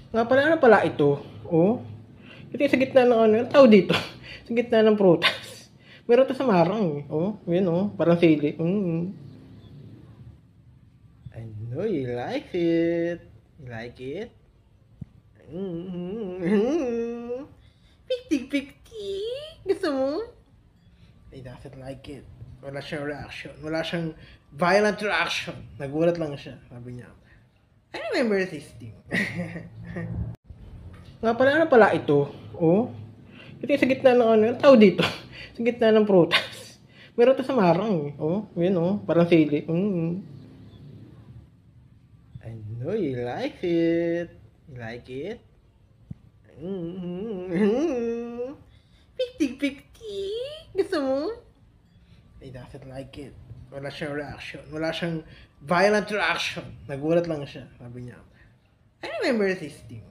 Nga pala, ano pala ito? Oh, ito yung sa gitna ng ano, yung tao dito. Sa gitna ng prutas. Meron to sa marang eh. Oh, yun oh, parang sili. I know you like it. You like it? Piktik-piktik. Gusto mo? He doesn't like it. Wala siyang reaction. Wala siyang violent reaction. Nagulat lang siya. Sabi niya, I remember this thing. Nga pala, ano pala ito? Oh, ito yung sa gitna ng ano, yung tao dito. Sa gitna ng prutas. Meron to sa marang eh. Oh, yun oh, parang sili. I know you like it. You like it? Piktik-piktik. Gusto mo? He doesn't like it. Wala siyang reaction. Wala siyang violent reaction. Nagulat lang siya. Sabi niya, I remember this thing.